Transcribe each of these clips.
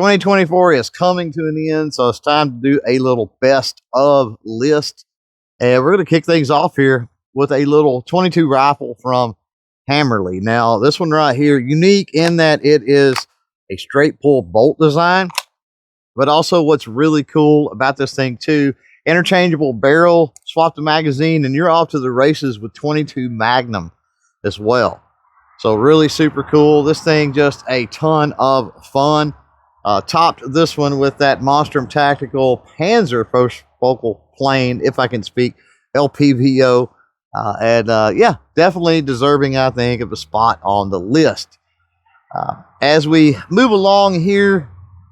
2024 is coming to an end, so it's time to do a little best of list. And we're going to kick things off here with a little 22 rifle from Hammerli. Now, this one right here, unique in that it is a straight pull bolt design, but also what's really cool about this thing too, interchangeable barrel, swap the magazine, and you're off to the races with 22 Magnum as well. So really super cool. This thing just a ton of fun. Topped this one with that Monstrum Tactical Panzer focal plane, if I can speak, LPVO. Yeah, definitely deserving, I think, of a spot on the list. As we move along here,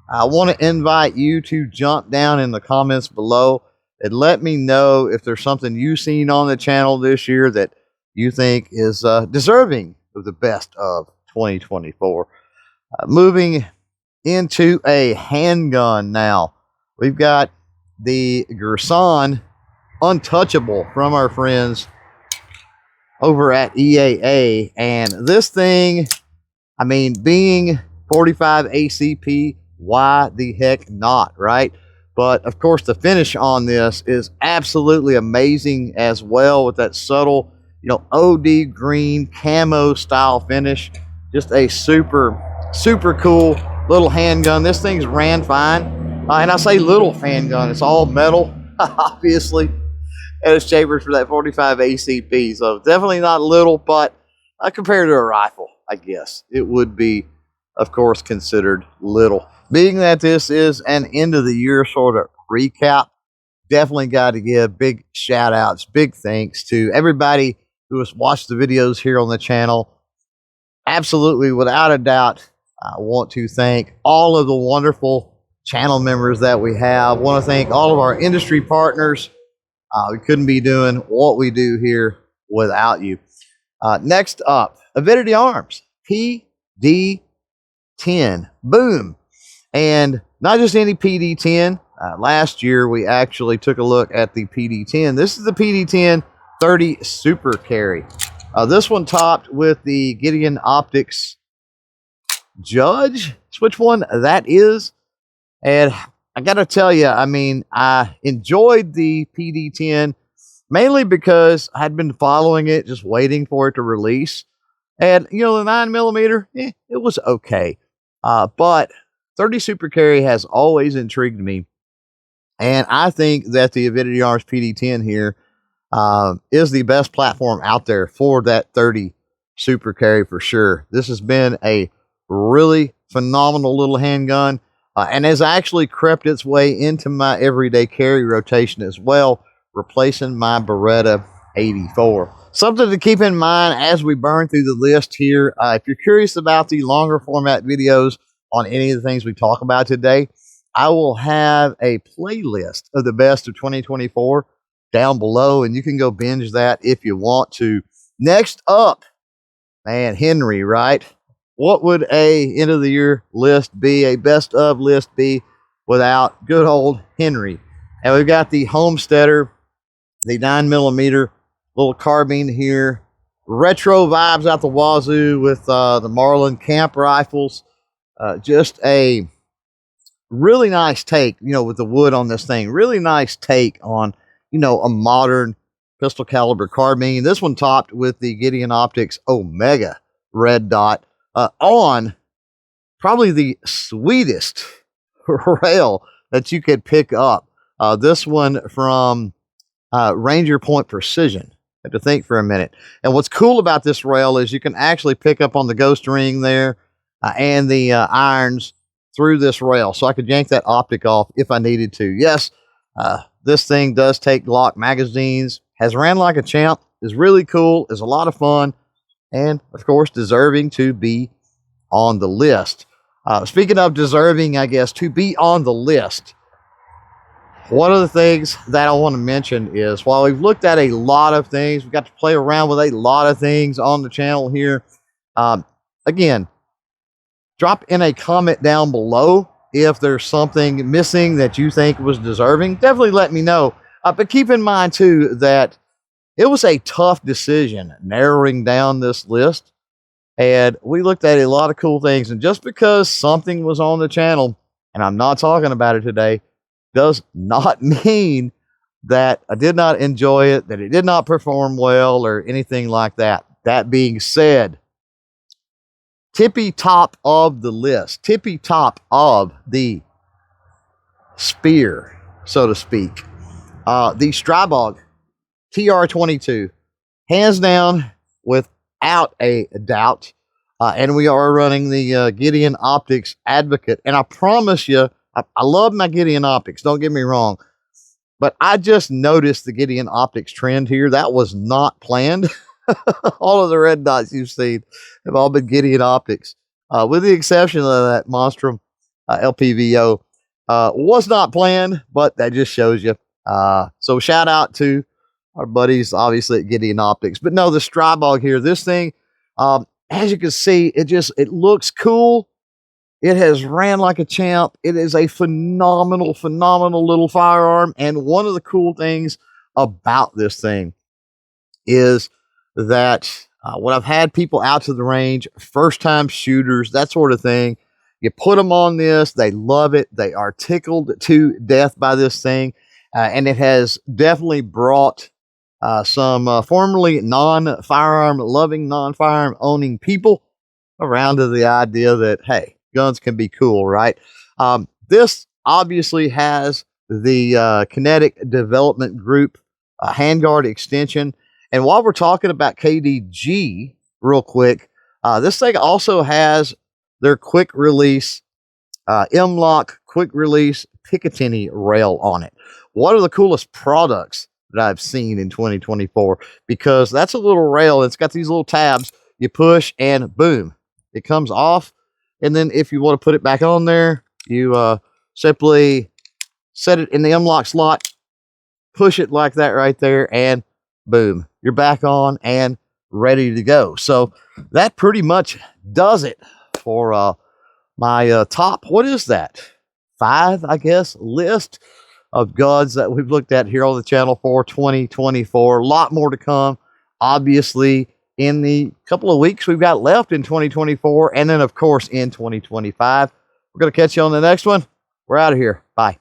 I want to invite you to jump down in the comments below and let me know if there's something you've seen on the channel this year that you think is deserving of the best of 2024. Moving into a handgun now. We've got the GIrsan Untouchable from our friends over at EAA. And this thing, I mean, being 45 ACP, why the heck not, right? But of course, the finish on this is absolutely amazing as well, with that subtle, OD green camo style finish. Just a super cool little handgun. This thing's ran fine. And I say little handgun, it's all metal, obviously. And it's chambers for that 45 ACP. So definitely not little, but compared to a rifle, I guess it would be, of course, considered little. Being that this is an end of the year sort of recap, definitely got to give big shout outs, big thanks to everybody who has watched the videos here on the channel. Absolutely, without a doubt, I want to thank all of the wonderful channel members that we have. I want to thank all of our industry partners. We couldn't be doing what we do here without you. Next up, Avidity Arms, PD10. Boom. And not just any PD10. Last year, we actually took a look at the PD10. This is the PD10 30 Super Carry. This one topped with the Gideon Optics Judge. Which one that is. And I got to tell you, I mean, I enjoyed the PD10 mainly because I had been following it, just waiting for it to release. And, the 9mm, it was okay. But 30 Super Carry has always intrigued me. And I think that the Avidity Arms PD10 here is the best platform out there for that 30 Super Carry for sure. This has been a really phenomenal little handgun. And has actually crept its way into my everyday carry rotation as well, replacing my Beretta 84. Something to keep in mind as we burn through the list here. If you're curious about the longer format videos on any of the things we talk about today, I will have a playlist of the best of 2024 down below, and you can go binge that if you want to. Next up, man, Henry, right? What would a end of the year list be, a best of list be, without good old Henry? And we've got the Homesteader, the 9mm little carbine here, retro vibes out the wazoo with the Marlin camp rifles. Just a really nice take, with the wood on this thing. Really nice take on, a modern pistol caliber carbine. This one topped with the Gideon Optics Omega red dot. On probably the sweetest rail that you could pick up. This one from Ranger Point Precision. I had to think for a minute. And what's cool about this rail is you can actually pick up on the ghost ring there and the irons through this rail. So I could yank that optic off if I needed to. Yes, this thing does take Glock magazines. Has ran like a champ. Is really cool. Is a lot of fun. And, of course, deserving to be on the list. Speaking of deserving, I guess, to be on the list, one of the things that I want to mention is, while we've looked at a lot of things, we've got to play around with a lot of things on the channel here. Again, drop in a comment down below if there's something missing that you think was deserving. Definitely let me know. But keep in mind, too, that it was a tough decision narrowing down this list, and we looked at a lot of cool things. And just because something was on the channel and I'm not talking about it today, does not mean that I did not enjoy it, that it did not perform well, or anything like that. That being said, tippy top of the list, tippy top of the spear, so to speak, the Stribog TR22, hands down, without a doubt. And we are running the Gideon Optics Advocate. And I promise you, I love my Gideon Optics, don't get me wrong. But I just noticed the Gideon Optics trend here. That was not planned. All of the red dots you've seen have all been Gideon Optics, with the exception of that Monstrum LPVO. Was not planned, but that just shows you. So shout out to our buddies, obviously, at Gideon Optics. But no, the Stribog here, this thing, as you can see, it looks cool. It has ran like a champ. It is a phenomenal, phenomenal little firearm. And one of the cool things about this thing is that when I've had people out to the range, first-time shooters, that sort of thing, you put them on this, they love it. They are tickled to death by this thing. And it has definitely brought some formerly non-firearm loving, non-firearm owning people around to the idea that, hey, guns can be cool, right? This obviously has the Kinetic Development Group handguard extension. And while we're talking about KDG real quick, this thing also has their quick release M-Lock quick release Picatinny rail on it. One of the coolest products that I've seen in 2024, because that's a little rail. It's got these little tabs. You push and boom, it comes off. And then if you want to put it back on there, you simply set it in the M-Lock slot, push it like that right there, and boom, you're back on and ready to go. So that pretty much does it for my top, what is that? 5, I guess, list of guns that we've looked at here on the channel for 2024. A lot more to come, obviously, in the couple of weeks we've got left in 2024, and then of course in 2025. We're going to catch you on the next one. We're out of here. Bye.